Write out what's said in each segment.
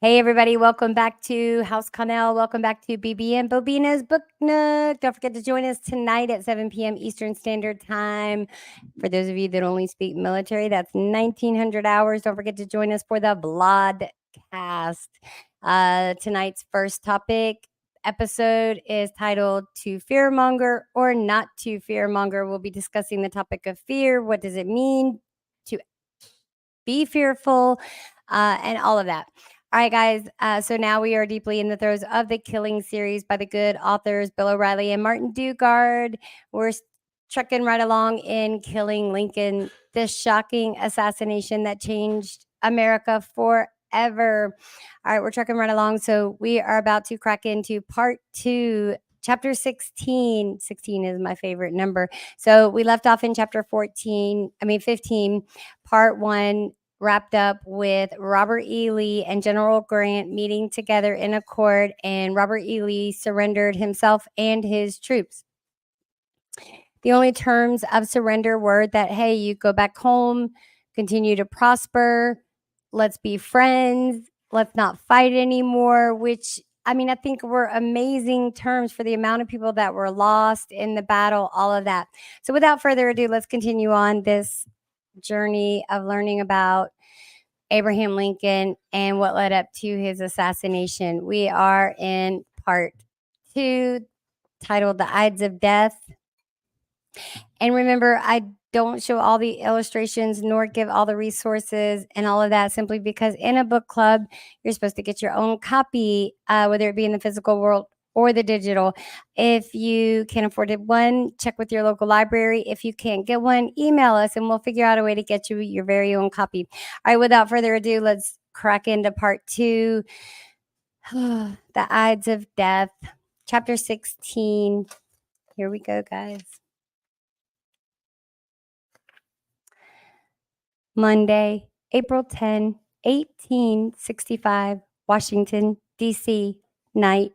Hey, everybody, welcome back to House Connell. Welcome back to BB and Bobina's Book Nook. Don't forget to join us tonight at 7 p.m. Eastern Standard Time. For those of you that only speak military, that's 1900 hours. Don't forget to join us for the Bloodcast. Tonight's first topic episode is titled To Fearmonger or Not to Fearmonger. We'll be discussing the topic of fear. What does it mean to be fearful, and all of that. All right, guys. So now we are deeply in the throes of the Killing series by the good authors Bill O'Reilly and Martin Dugard. We're trucking right along in Killing Lincoln, this shocking assassination that changed America forever. All right, we're trucking right along. So we are about to crack into part 2. Chapter 16. 16 is my favorite number. So we left off in chapter 15. Part 1 wrapped up with Robert E. Lee and General Grant meeting together in accord, and Robert E. Lee surrendered himself and his troops. The only terms of surrender were that, hey, you go back home, continue to prosper, let's be friends, let's not fight anymore, which I think were amazing terms for the amount of people that were lost in the battle, all of that. So without further ado, let's continue on this journey of learning about Abraham Lincoln and what led up to his assassination. We are in part 2, titled The Ides of Death. And remember, I don't show all the illustrations nor give all the resources and all of that, simply because in a book club, you're supposed to get your own copy, whether it be in the physical world or the digital. If you can't afford it, one, check with your local library. If you can't get one, email us and we'll figure out a way to get you your very own copy. All right, without further ado, let's crack into part 2, The Ides of Death, chapter 16. Here we go, guys. Monday, April 10, 1865, Washington, D.C., night.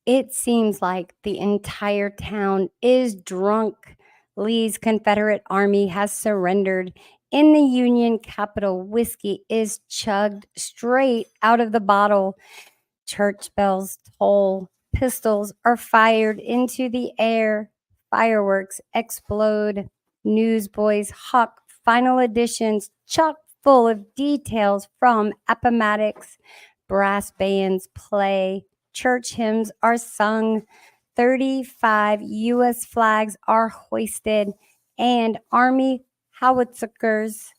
It seems like the entire town is drunk. Lee's Confederate Army has surrendered. In the Union capital, whiskey is chugged straight out of the bottle. Church bells toll. Pistols are fired into the air. Fireworks explode. Newsboys hawk final editions chock full of details from Appomattox. Brass bands play. Church hymns are sung. 35 U.S. flags are hoisted, and Army howitzers.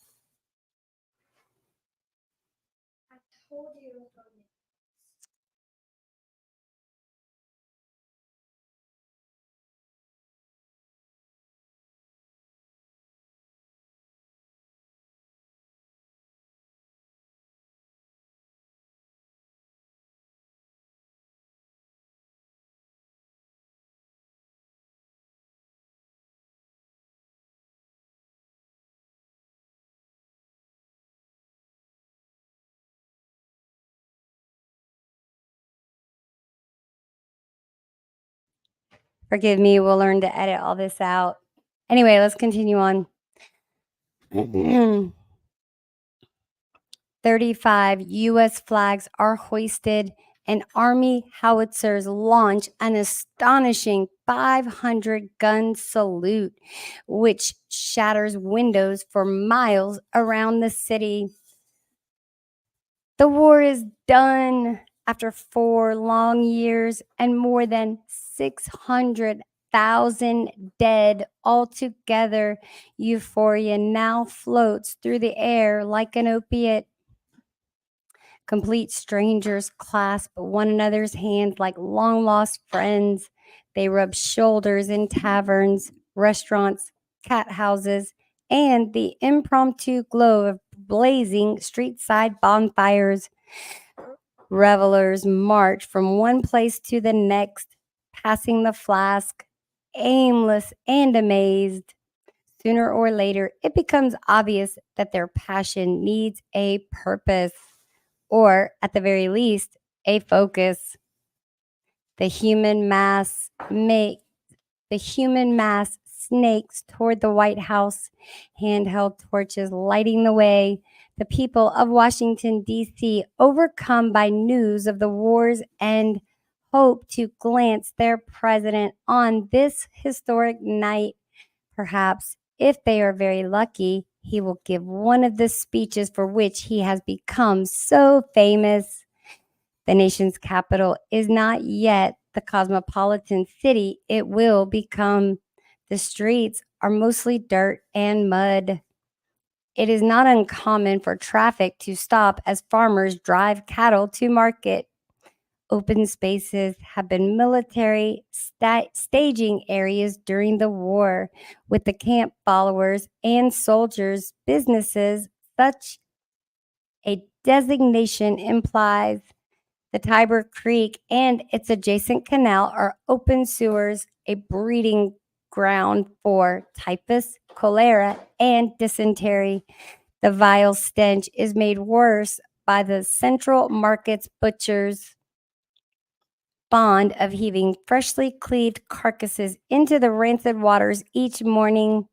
Forgive me, we'll learn to edit all this out. Anyway, let's continue on. 35 U.S. flags are hoisted, and Army howitzers launch an astonishing 500-gun salute, which shatters windows for miles around the city. The war is done. After 4 long years and more than 600,000 dead altogether, euphoria now floats through the air like an opiate. Complete strangers clasp one another's hands like long lost friends. They rub shoulders in taverns, restaurants, cat houses, and the impromptu glow of blazing street side bonfires. Revelers march from one place to the next, passing the flask, aimless and amazed. Sooner or later, it becomes obvious that their passion needs a purpose, or at the very least, a focus. The human mass snakes toward the White House, handheld torches lighting the way. The people of Washington, D.C., overcome by news of the war's end, hope to glance their president on this historic night. Perhaps, if they are very lucky, he will give one of the speeches for which he has become so famous. The nation's capital is not yet the cosmopolitan city it will become. The streets are mostly dirt and mud. It is not uncommon for traffic to stop as farmers drive cattle to market. Open spaces have been military staging areas during the war, with the camp followers and soldiers' businesses. Such a designation implies the Tiber Creek and its adjacent canal are open sewers, a breeding ground for typhus, cholera, and dysentery. The vile stench is made worse by the Central Market's butchers' bond of heaving freshly cleaved carcasses into the rancid waters each morning.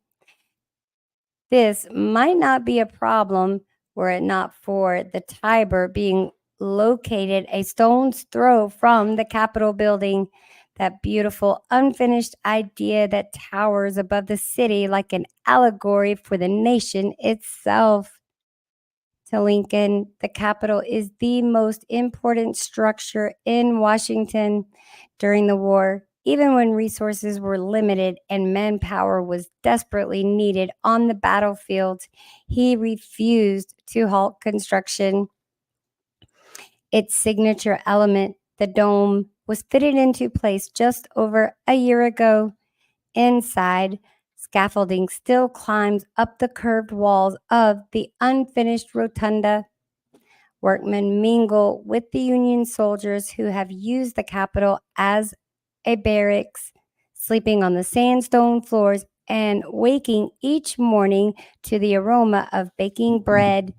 This might not be a problem were it not for the Tiber being located a stone's throw from the Capitol building, that beautiful unfinished idea that towers above the city like an allegory for the nation itself. To Lincoln, the Capitol is the most important structure in Washington during the war. Even when resources were limited and manpower was desperately needed on the battlefield, he refused to halt construction. Its signature element, the dome, was fitted into place just over a year ago. Inside, scaffolding still climbs up the curved walls of the unfinished rotunda. Workmen mingle with the Union soldiers who have used the Capitol as a barracks, sleeping on the sandstone floors and waking each morning to the aroma of baking bread,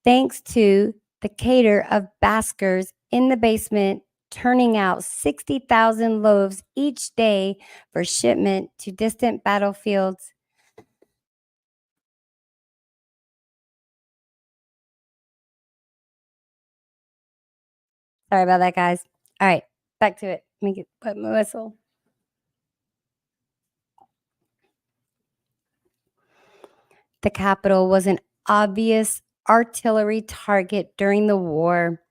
thanks to the cater of baskers in the basement, turning out 60,000 loaves each day for shipment to distant battlefields. Sorry about that, guys. All right, back to it. Let me put my whistle. The Capitol was an obvious artillery target during the war.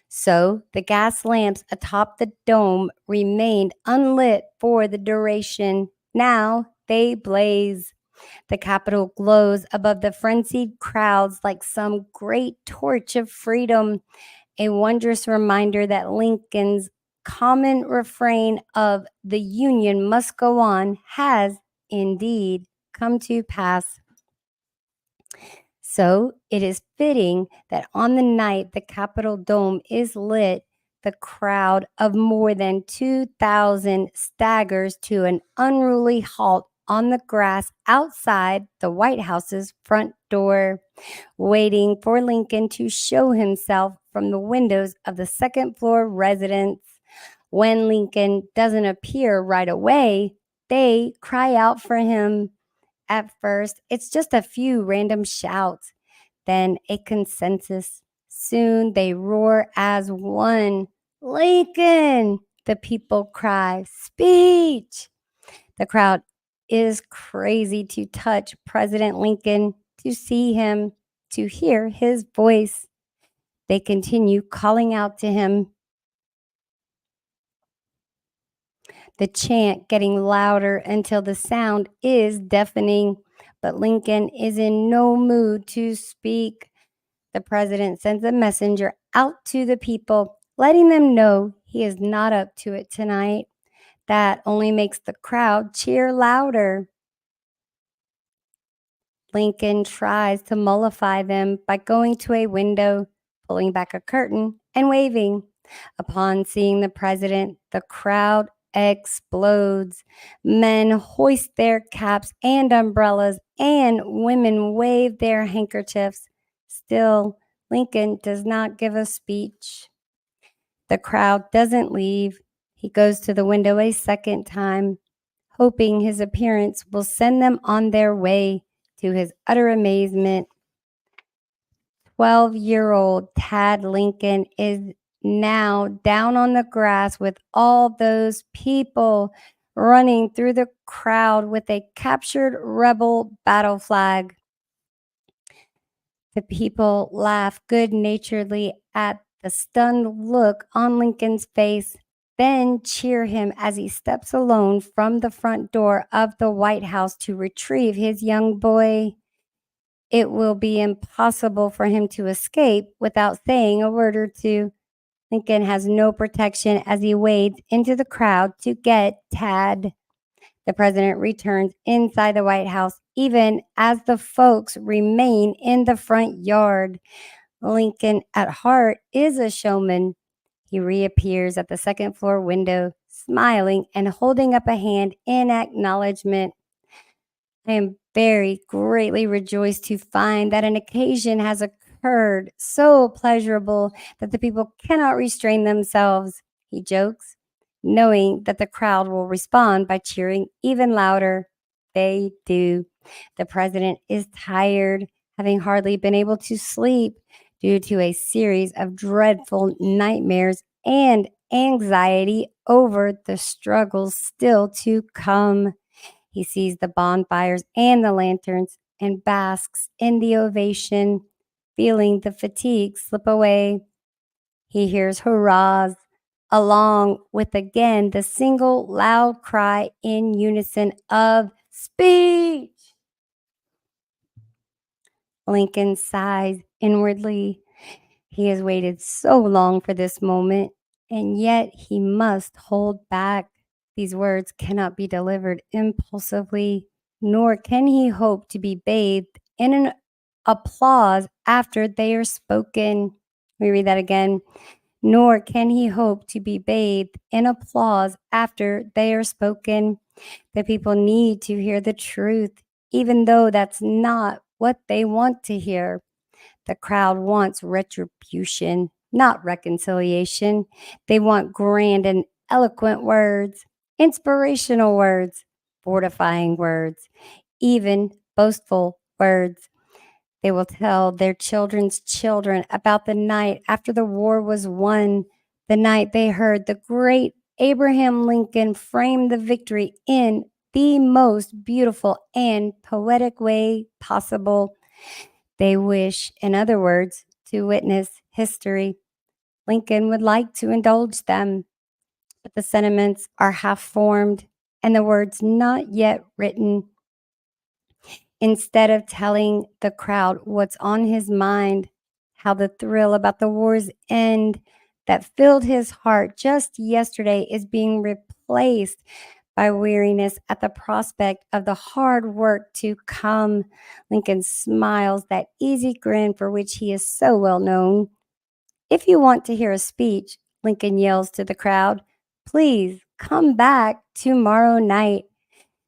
So the gas lamps atop the dome remained unlit for the duration. Now they blaze. The Capitol glows above the frenzied crowds like some great torch of freedom, a wondrous reminder that Lincoln's common refrain of "the Union must go on" has indeed come to pass. So it is fitting that on the night the Capitol dome is lit, the crowd of more than 2,000 staggers to an unruly halt on the grass outside the White House's front door, waiting for Lincoln to show himself from the windows of the second floor residence. When Lincoln doesn't appear right away, they cry out for him. At first, it's just a few random shouts, then a consensus. Soon they roar as one. Lincoln! The people cry, speech! The crowd is crazy to touch President Lincoln, to see him, to hear his voice. They continue calling out to him, the chant getting louder until the sound is deafening. But Lincoln is in no mood to speak. The president sends a messenger out to the people, letting them know he is not up to it tonight. That only makes the crowd cheer louder. Lincoln tries to mollify them by going to a window, pulling back a curtain, and waving. Upon seeing the president, the crowd explodes. Men hoist their caps and umbrellas, and women wave their handkerchiefs. Still, Lincoln does not give a speech. The crowd doesn't leave. He goes to the window a second time, hoping his appearance will send them on their way. To his utter amazement, 12-year-old Tad Lincoln is now down on the grass with all those people running through the crowd with a captured rebel battle flag. The people laugh good naturedly at the stunned look on Lincoln's face, then cheer him as he steps alone from the front door of the White House to retrieve his young boy. It will be impossible for him to escape without saying a word or two. Lincoln has no protection as he wades into the crowd to get Tad. The president returns inside the White House, even as the folks remain in the front yard. Lincoln, at heart, is a showman. He reappears at the second floor window, smiling and holding up a hand in acknowledgement. I am very greatly rejoiced to find that an occasion has occurred so pleasurable that the people cannot restrain themselves, he jokes, knowing that the crowd will respond by cheering even louder. They do. The president is tired, having hardly been able to sleep due to a series of dreadful nightmares and anxiety over the struggles still to come. He sees the bonfires and the lanterns and basks in the ovation, feeling the fatigue slip away. He hears hurrahs, along with again the single loud cry in unison of speech. Lincoln sighs inwardly. He has waited so long for this moment, and yet he must hold back. These words cannot be delivered impulsively, nor can he hope to be bathed in an applause after they are spoken. Let me read that again. Nor can he hope to be bathed in applause after they are spoken. The people need to hear the truth, even though that's not what they want to hear. The crowd wants retribution, not reconciliation. They want grand and eloquent words, inspirational words, fortifying words, even boastful words. They will tell their children's children about the night after the war was won, the night they heard the great Abraham Lincoln frame the victory in the most beautiful and poetic way possible. They wish, in other words, to witness history. Lincoln would like to indulge them, but the sentiments are half formed and the words not yet written. Instead of telling the crowd what's on his mind, how the thrill about the war's end that filled his heart just yesterday is being replaced by weariness at the prospect of the hard work to come, Lincoln smiles that easy grin for which he is so well known. If you want to hear a speech, Lincoln yells to the crowd, please come back tomorrow night.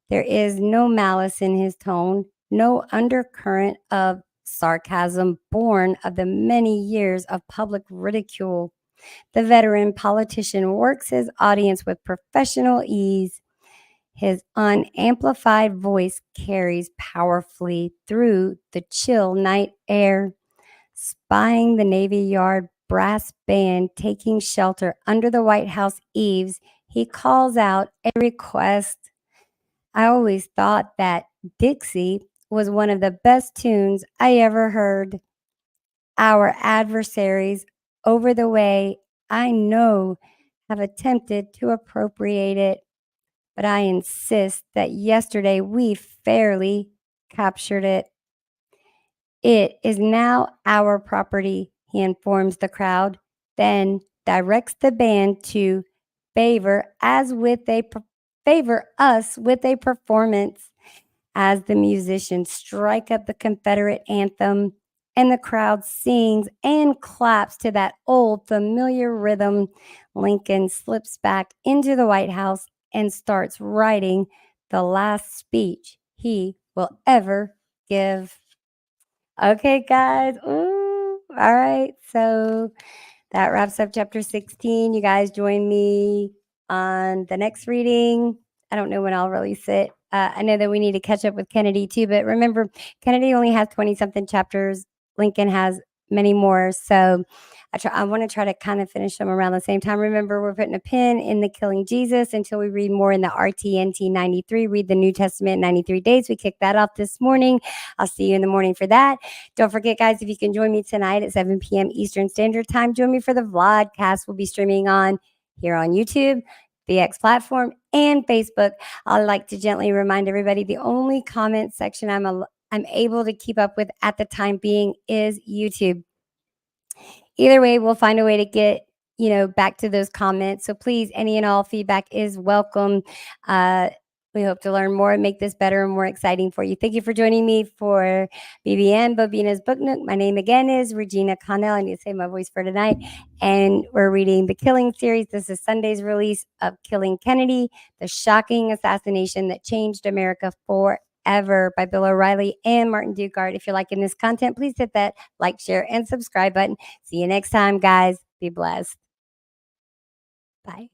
There is no malice in his tone, no undercurrent of sarcasm born of the many years of public ridicule. The veteran politician works his audience with professional ease. His unamplified voice carries powerfully through the chill night air. Spying the Navy Yard brass band taking shelter under the White House eaves, he calls out a request. I always thought that Dixie was one of the best tunes I ever heard. Our adversaries over the way, I know, have attempted to appropriate it, but I insist that yesterday we fairly captured it. It is now our property, he informs the crowd, then directs the band to favor us with a performance. As the musicians strike up the Confederate anthem and the crowd sings and claps to that old familiar rhythm, Lincoln slips back into the White House and starts writing the last speech he will ever give. Okay, guys. Ooh, all right. So that wraps up chapter 16. You guys join me on the next reading. I don't know when I'll release it. I know that we need to catch up with Kennedy too, but remember, Kennedy only has 20 something chapters. Lincoln has many more. So I want to try to kind of finish them around the same time. Remember, we're putting a pin in the Killing Jesus until we read more in the RTNT 93. Read the New Testament in 93 days. We kicked that off this morning. I'll see you in the morning for that. Don't forget, guys, if you can join me tonight at 7 p.m. Eastern Standard Time, join me for the vlogcast. We'll be streaming on here on YouTube, the X platform, and Facebook. I'd like to gently remind everybody the only comment section I'm able to keep up with at the time being is YouTube. Either way, we'll find a way to get back to those comments. So please, any and all feedback is welcome. We hope to learn more and make this better and more exciting for you. Thank you for joining me for BBN Bobina's Book Nook. My name again is Regina Connell. I need to say my voice for tonight. And we're reading the Killing series. This is Sunday's release of Killing Kennedy, the shocking assassination that changed America forever by Bill O'Reilly and Martin Dugard. If you're liking this content, please hit that like, share, and subscribe button. See you next time, guys. Be blessed. Bye.